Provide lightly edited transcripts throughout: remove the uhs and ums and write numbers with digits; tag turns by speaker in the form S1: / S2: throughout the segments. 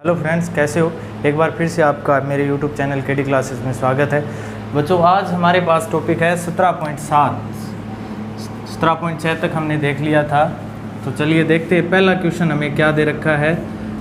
S1: Hello friends, कैसे हो। एक बार फिर से आपका मेरे यूट्यूब चैनल केडी क्लासेस में स्वागत है। बच्चों, आज हमारे पास टॉपिक है 17.7। 17.6 तक हमने देख लिया था, तो चलिए देखते हैं पहला क्वेश्चन हमें क्या दे रखा है।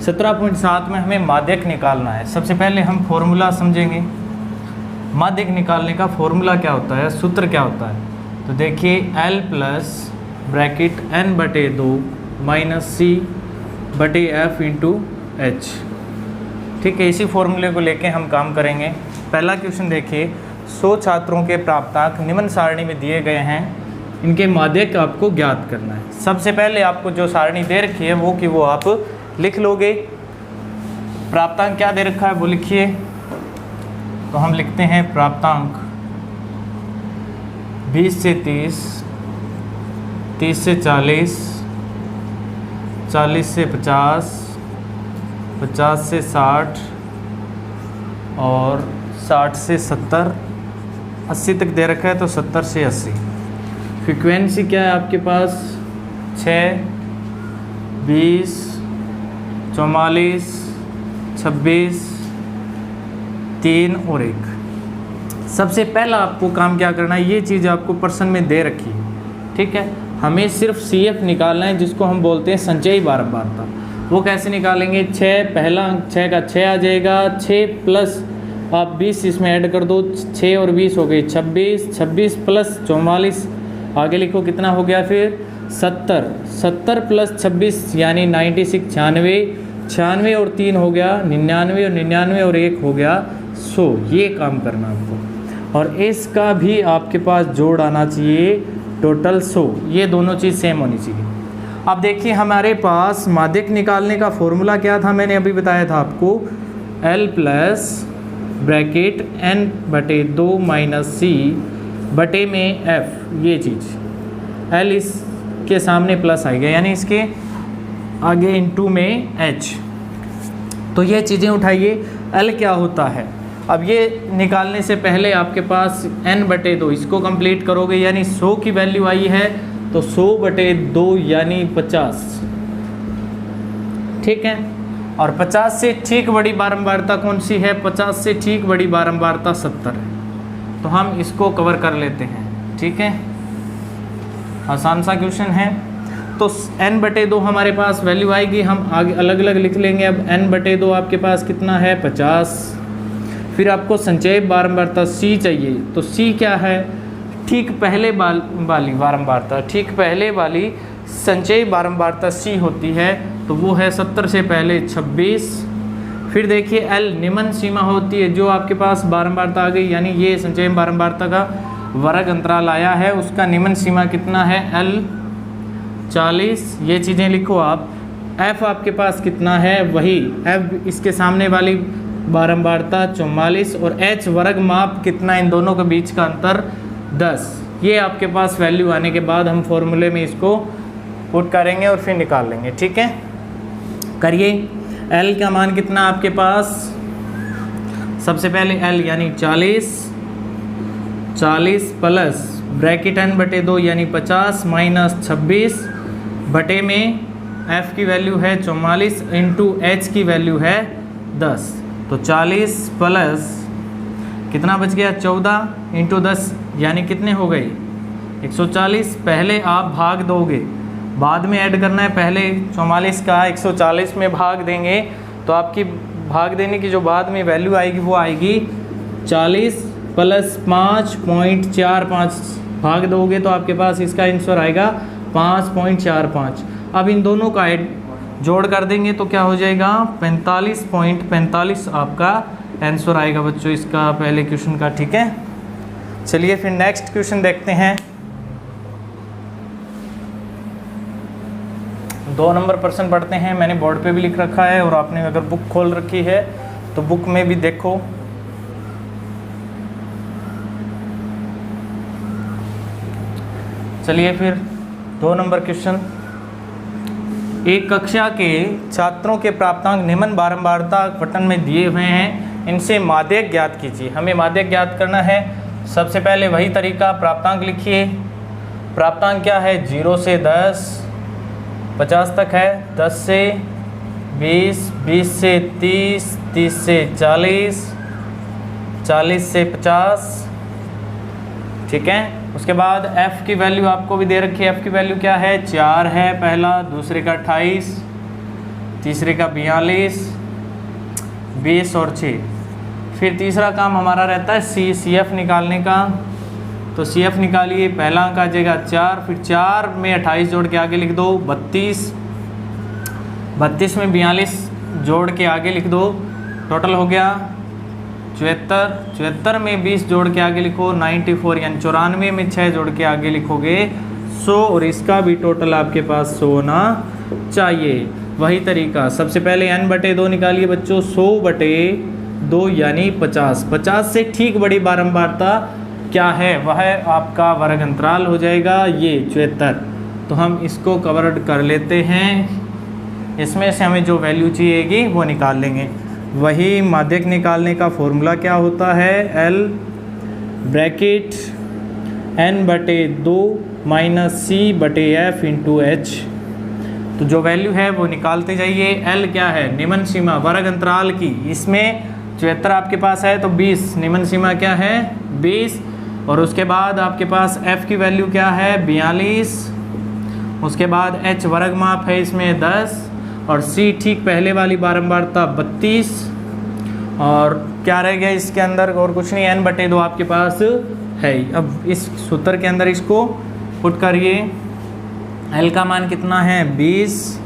S1: 17.7 में हमें माध्यक निकालना है। सबसे पहले हम फॉर्मूला समझेंगे। माध्यक निकालने का फॉर्मूला क्या होता है, सूत्र क्या होता है। तो देखिए L plus bracket n/2 minus C/F into H। ठीक है, इसी फॉर्मूले को लेके हम काम करेंगे। पहला क्वेश्चन देखिए, 100 छात्रों के प्राप्तांक निम्न सारणी में दिए गए हैं, इनके माध्यक आपको ज्ञात करना है। सबसे पहले आपको जो सारणी दे रखी है वो आप लिख लोगे। प्राप्तांक क्या दे रखा है वो लिखिए। तो हम लिखते हैं प्राप्तांक 20 से 30, 30 से 40, 40 से 50, 50 से 60 और 60 से 70, 80 तक दे रखा है, तो 70 से 80। फ्रीक्वेंसी क्या है आपके पास, 6, 20, 44, 26, 3 और 1। सबसे पहला आपको काम क्या करना है, ये चीज़ आपको प्रश्न में दे रखी है। ठीक है, हमें सिर्फ CF निकालना है, जिसको हम बोलते हैं संचयी बारंबारता। वो कैसे निकालेंगे, 6 पहला अंक 6 का 6 आ जाएगा, 6 प्लस आप 20 इसमें ऐड कर दो, 6 और 20 हो गई 26, 26 प्लस 44 आगे लिखो कितना हो गया फिर 70, 70 प्लस 26 यानी 96, 96, 96 और 3 हो गया 99 और 99 और 1 हो गया 100। ये काम करना आपको, और इसका भी आपके पास जोड़ आना चाहिए टोटल 100। ये दोनों चीज़ सेम होनी चाहिए। अब देखिए हमारे पास माध्यक निकालने का फॉर्मूला क्या था, मैंने अभी बताया था आपको, L plus bracket n/2 minus C/में F। ये चीज़ L इसके सामने प्लस आएगा, यानी इसके आगे इंटू में H। तो ये चीज़ें उठाइए। L क्या होता है, अब ये निकालने से पहले आपके पास n/2 इसको कंप्लीट करोगे, यानी 100 की वैल्यू आई है तो 100/2 यानी 50। ठीक है, और 50 से ठीक बड़ी बारंबारता कौन सी है, 50 से ठीक बड़ी बारंबारता 70 है। तो हम इसको कवर कर लेते हैं। ठीक है, आसान सा क्वेश्चन है। तो n/2 हमारे पास वैल्यू आएगी, हम आगे अलग अलग लिख लेंगे। अब n/2 आपके पास कितना है 50। फिर आपको संचयी बारंबारता C चाहिए, तो C क्या है, ठीक पहले वाली बारंबारता, ठीक पहले वाली संचयी बारंबारता C होती है, तो वो है 70 से पहले 26। फिर देखिए L निम्न सीमा होती है, जो आपके पास बारंबारता आ गई, यानी ये संचयी बारंबारता का वर्ग अंतराल आया है, उसका निम्न सीमा कितना है L 40। ये चीज़ें लिखो आप। F आपके पास कितना है, वही F इसके सामने वाली बारंबारता 44, और H वर्ग माप कितना, इन दोनों के बीच का अंतर 10। ये आपके पास वैल्यू आने के बाद हम फॉर्मूले में इसको पुट करेंगे और फिर निकाल लेंगे। ठीक है, करिए। L का मान कितना आपके पास, सबसे पहले L यानी 40, 40 प्लस ब्रैकेट n/2 यानी 50 माइनस 26 बटे में F की वैल्यू है 44 इंटू H की वैल्यू है 10। तो 40 प्लस कितना बच गया 14 इंटू 10 यानी कितने हो गई 140। पहले आप भाग दोगे, बाद में ऐड करना है। पहले 44 का 140 में भाग देंगे, तो आपकी भाग देने की जो बाद में वैल्यू आएगी वो आएगी 40 प्लस 5.45। भाग दोगे तो आपके पास इसका आंसर आएगा 5.45। अब इन दोनों का जोड़ कर देंगे तो क्या हो जाएगा 45.45 आपका आंसर आएगा बच्चों इसका पहले क्वेश्चन का। ठीक है, चलिए फिर नेक्स्ट क्वेश्चन देखते हैं। 2 नंबर प्रश्न पढ़ते हैं। मैंने बोर्ड पे भी लिख रखा है, और आपने अगर बुक खोल रखी है तो बुक में भी देखो। चलिए फिर 2 नंबर क्वेश्चन। एक कक्षा के छात्रों के प्राप्तांक निम्न बारंबारता पठन में दिए हुए हैं, इनसे माध्यक ज्ञात कीजिए। हमें माध्यक ज्ञात करना है। सबसे पहले वही तरीका, प्राप्तांक लिखिए। प्राप्तांक क्या है, 0 से 10, 50 तक है, 10 से 20, 20 से 30, 30 से 40, 40 से 50, ठीक है। उसके बाद f की वैल्यू आपको भी दे रखी है। f की वैल्यू क्या है? 4 है पहला, दूसरे का 28, तीसरे का 42, 20 और 6। फिर तीसरा काम हमारा रहता है CF निकालने का। तो CF निकालिए, पहला अंक आ जाएगा 4, फिर 4 में 28 जोड़ के आगे लिख दो 32, 32 में 42 जोड़ के आगे लिख दो, टोटल हो गया 74, 74 में 20 जोड़ के आगे लिखो 94, यानी 94 में 6 जोड़ के आगे लिखोगे 100, और इसका भी टोटल आपके पास 100 होना चाहिए। वही तरीका, सबसे पहले n/2 निकालिए बच्चों, 100/2 यानी 50। 50 से ठीक बड़ी बारंबारता क्या है? वह आपका वर्ग अंतराल हो जाएगा ये 74। तो हम इसको कवर कर लेते हैं, इसमें से हमें जो वैल्यू चाहिएगी वो निकाल लेंगे। वही माध्यक निकालने का फॉर्मूला क्या होता है? L bracket n/2 - C/F × H। तो जो वैल्यू है वो निकालते जाइए। L क्या है? निम्न सीमा वर्ग अंतराल की, इसमें 74 आपके पास है तो 20, निम्न सीमा क्या है? 20। और उसके बाद आपके पास F की वैल्यू क्या है? 42। उसके बाद H वर्ग माप है इसमें 10, और C ठीक पहले वाली बारंबारता 32, और क्या रह गया इसके अंदर? और कुछ नहीं, n/2 आपके पास है। अब इस सूत्र के अंदर इसको पुट करिए। L का मान कितना है? 20,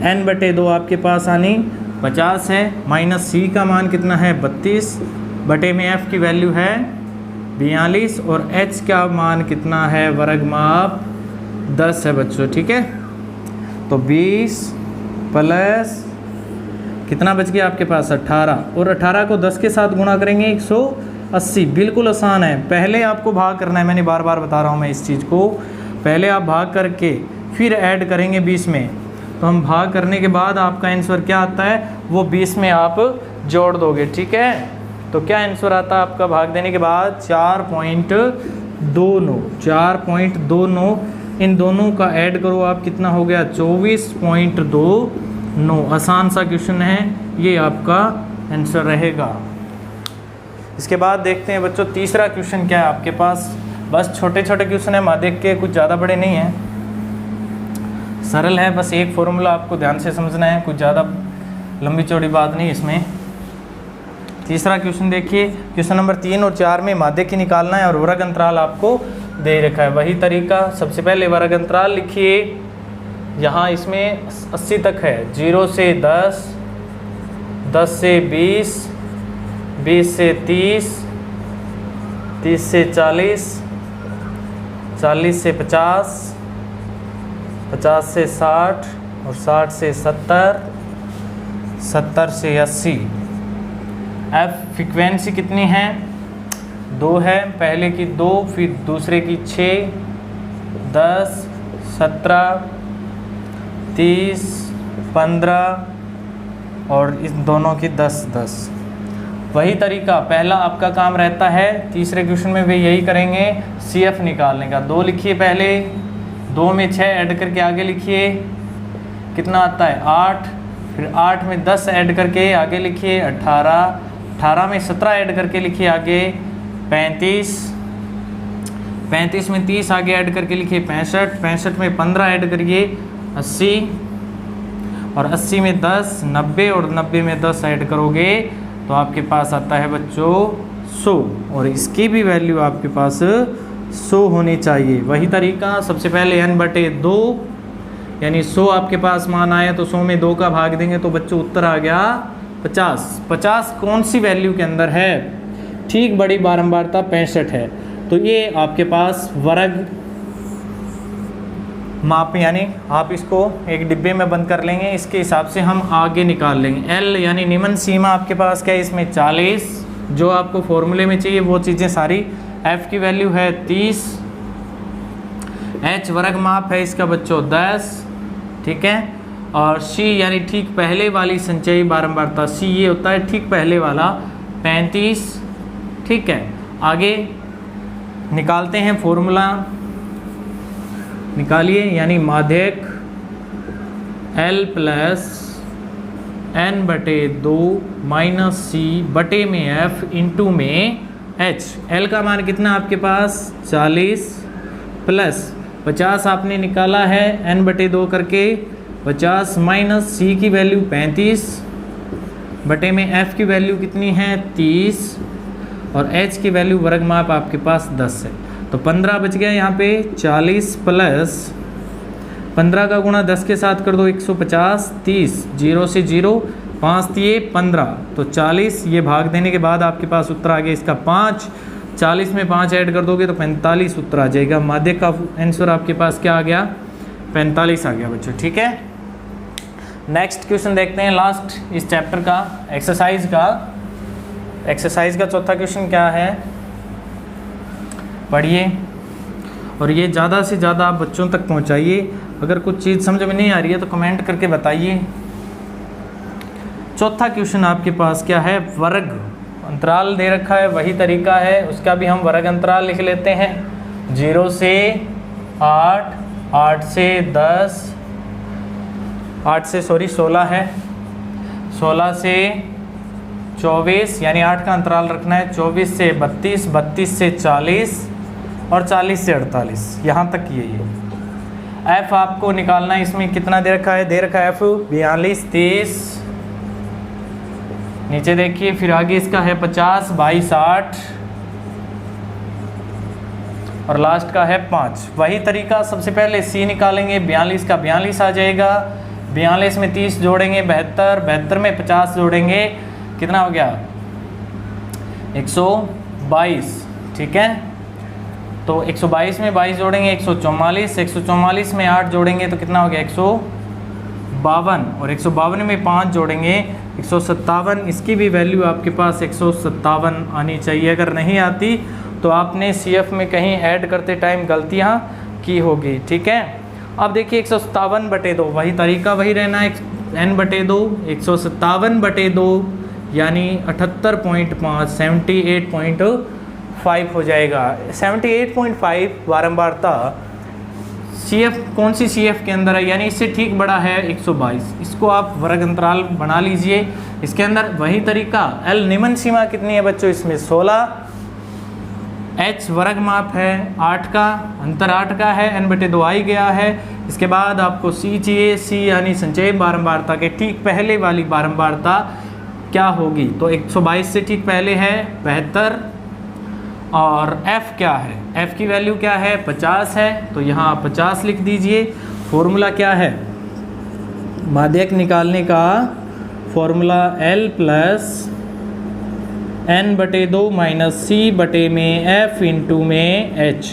S1: n/2 आपके पास आनी 50 है, माइनस C का मान कितना है? 32, बटे में F की वैल्यू है 42, और H का मान कितना है? वर्ग माप 10 है बच्चों, ठीक है। तो 20 प्लस कितना बच गया आपके पास? 18, और 18 को 10 के साथ गुणा करेंगे 180। बिल्कुल आसान है। पहले आपको भाग करना है, मैंने बार बार बता रहा हूँ मैं इस चीज़ को। पहले आप भाग करके फिर ऐड करेंगे 20 में, तो हम भाग करने के बाद आपका आंसर क्या आता है वो 20 में आप जोड़ दोगे, ठीक है। तो क्या आंसर आता है आपका भाग देने के बाद? 4.29। 4.29 इन दोनों का ऐड करो आप, कितना हो गया? 24.29। आसान सा क्वेश्चन है, ये आपका आंसर रहेगा। इसके बाद देखते हैं बच्चों तीसरा क्वेश्चन क्या है आपके पास। बस छोटे छोटे क्वेश्चन है माध्यक के, कुछ ज़्यादा बड़े नहीं हैं, सरल है। बस एक फॉर्मूला आपको ध्यान से समझना है, कुछ ज़्यादा लंबी चौड़ी बात नहीं इसमें। तीसरा क्वेश्चन देखिए, क्वेश्चन नंबर 3 और 4 में माध्यक ही निकालना है और वर्ग अंतराल आपको दे रखा है। वही तरीका, सबसे पहले वर्ग अंतराल लिखिए। यहाँ इसमें 80 तक है, 0 से 10, 10 से 20, 20 से 30, 30 से 40, 40 से 50, 50 से 60, और 60 से 70, 70 से 80। F फ्रीक्वेंसी कितनी है? 2 है, पहले की 2, फिर दूसरे की 6, 10, 17, 30, 15 और इस दोनों की 10, 10। वही तरीका पहला आपका काम रहता है, तीसरे क्वेश्चन में भी यही करेंगे, CF निकालने का। 2 लिखिए पहले, 2 में 6 ऐड करके आगे लिखिए, कितना आता है? 8, फिर 8 में 10 ऐड करके आगे लिखिए 18, 18 में 17 ऐड करके लिखिए आगे 35, 35 में 30 आगे ऐड करके लिखिए 65, 65 में 15 ऐड करिए 80, और 80 में 10, 90, और 90 में 10 ऐड करोगे तो आपके पास आता है बच्चों 100, और इसकी भी वैल्यू आपके पास 100 होनी चाहिए। वही तरीका, सबसे पहले n/2 यानी 100 आपके पास मान आया तो 100 में 2 का भाग देंगे तो बच्चों उत्तर आ गया 50। 50 कौन सी वैल्यू के अंदर है? ठीक बड़ी बारंबारता 65 है। तो ये आपके पास वर्ग माप, यानी आप इसको एक डिब्बे में बंद कर लेंगे, इसके हिसाब से हम आगे निकाल लेंगे। L यानी निम्न सीमा आपके पास क्या है? इसमें 40, जो आपको फॉर्मूले में चाहिए वो चीज़ें सारी। F की वैल्यू है 30, H वर्ग माप है इसका बच्चों 10, ठीक है। और C यानी ठीक पहले वाली संचयी बारंबारता, C ये होता है ठीक पहले वाला 35, ठीक है। आगे निकालते हैं फॉर्मूला, निकालिए, यानी माध्यक L प्लस n बटे 2 माइनस सी बटे में f इंटू में h। L का मान कितना आपके पास 40 प्लस 50 आपने निकाला है n बटे 2 करके 50 माइनस सी की वैल्यू 35 बटे में f की वैल्यू कितनी है 30 और h की वैल्यू वर्ग माप आपके पास 10 है। तो 15 बच गया यहाँ पे 40 प्लस 15 का गुणा 10 के साथ कर दो 150 30 0 से 0 5 दिए 15 तो 40 ये भाग देने के बाद आपके पास उत्तर आ गया इसका 5। 40 में 5 ऐड कर दोगे तो 45 उत्तर आ जाएगा। माध्य का आंसर आपके पास क्या आ गया 45 आ गया बच्चों। ठीक है, नेक्स्ट क्वेश्चन देखते हैं लास्ट इस चैप्टर का एक्सरसाइज का चौथा क्वेश्चन क्या है पढ़िए और ये ज़्यादा से ज़्यादा आप बच्चों तक पहुँचाइए। अगर कुछ चीज़ समझ में नहीं आ रही है तो कमेंट करके बताइए। चौथा क्वेश्चन आपके पास क्या है, वर्ग अंतराल दे रखा है, वही तरीका है उसका भी हम वर्ग अंतराल लिख लेते हैं। 0 से 8, 8 से 10, 16 है, 16 से 24 यानी 8 का अंतराल रखना है, 24 से 32, 32 से 40 और 40 से 48 यहाँ तक यही है। f आपको निकालना है, इसमें कितना दे रखा है, दे रखा है f 42 30, नीचे देखिए फिर आगे इसका है 50 22 60 और लास्ट का है 5। वही तरीका सबसे पहले c निकालेंगे, 42 का 42 आ जाएगा, 42 में 30 जोड़ेंगे 72, 72 में 50 जोड़ेंगे कितना हो गया 122। ठीक है, तो 122 में 22 जोड़ेंगे 144, 144 में 8 जोड़ेंगे तो कितना हो गया 152 और 152 में 5 जोड़ेंगे 157। इसकी भी वैल्यू आपके पास 157 आनी चाहिए। अगर नहीं आती तो आपने CF में कहीं ऐड करते टाइम गलतियाँ की होगी। ठीक है, अब देखिए 157 बटे 2 वही तरीका वही रहना है, n बटे 2 157 बटे 2 यानी 78.5 78.5 हो जाएगा। 78.5 बारंबारता CF कौन सी CF के अंदर है यानी इससे ठीक बड़ा है 122। इसको आप वर्ग अंतराल बना लीजिए। इसके अंदर वही तरीका L निम्न सीमा कितनी है बच्चों, इसमें 16, H वर्ग माप है 8 का, अंतर 8 का है, n बटे 2 आ ही गया है। इसके बाद आपको C चाहिए, C यानी संचय बारंबारता के ठीक पहले वाली बारंबारता क्या होगी, तो 122 से ठीक पहले है 72 और f क्या है, f की वैल्यू क्या है 50 है, तो यहाँ 50 लिख दीजिए। फॉर्मूला क्या है, माध्यक निकालने का फॉर्मूला L प्लस n बटे 2 माइनस C बटे में f इंटू में h।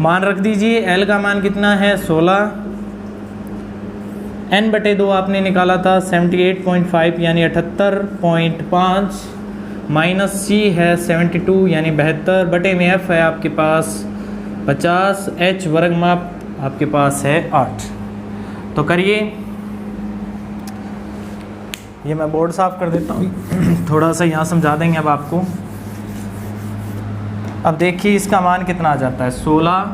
S1: मान रख दीजिए, L का मान कितना है 16, n बटे 2 आपने निकाला था 78.5 यानी 78.5 माइनस C है 72 यानी 72 बटे में f है आपके पास 50, h वर्ग माप आपके पास है 8। तो करिए, ये मैं बोर्ड साफ कर देता हूँ थोड़ा सा यहाँ समझा देंगे अब आपको। अब देखिए इसका मान कितना आ जाता है 16,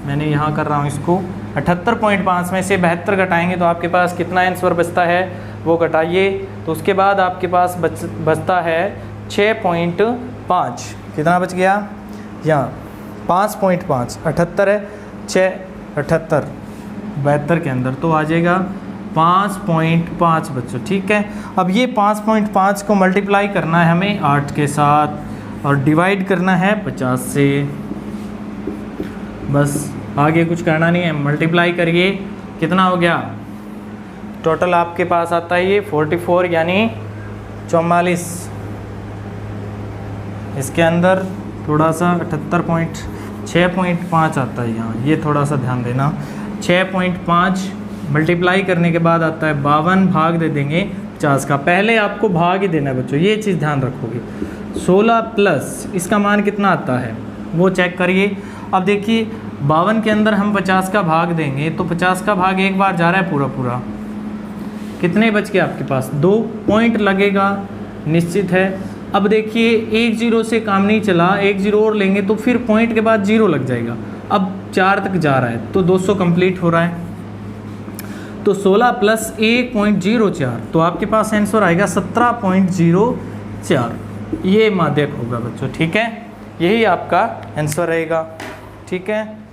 S1: मैंने यहाँ कर रहा हूँ इसको 78.5 में से 72 घटाएंगे तो आपके पास कितना आंसर बचता है वो घटाइए। तो उसके बाद आपके पास बचता है 6.5। कितना बच गया यहाँ 5.5, 78 है 6 78 72 के अंदर तो आ जाएगा 5.5 बच्चों। ठीक है, अब ये 5.5 को मल्टीप्लाई करना है हमें 8 के साथ और डिवाइड करना है 50 से, बस आगे कुछ करना नहीं है। मल्टीप्लाई करिए, कितना हो गया टोटल आपके पास आता है ये 44 यानी 44। इसके अंदर थोड़ा सा 6.5 आता है यहाँ, ये थोड़ा सा ध्यान देना। 6.5 मल्टीप्लाई करने के बाद आता है 52, भाग दे देंगे 50 का। पहले आपको भाग ही देना है बच्चों, ये चीज़ ध्यान रखोगे। 16 प्लस इसका मान कितना आता है वो चेक करिए। अब देखिए 52 के अंदर हम 50 का भाग देंगे तो 50 का भाग एक बार जा रहा है पूरा पूरा, कितने बच के आपके पास 2 पॉइंट लगेगा निश्चित है। अब देखिए 1 0 से काम नहीं चला, 1 0 और लेंगे तो फिर पॉइंट के बाद 0 लग जाएगा। अब 4 तक जा रहा है तो 200 कंप्लीट हो रहा है। तो 16 प्लस 1.04, तो आपके पास आंसर आएगा 17.04। ये माध्यक होगा बच्चों, ठीक है, यही आपका आंसर रहेगा, ठीक है।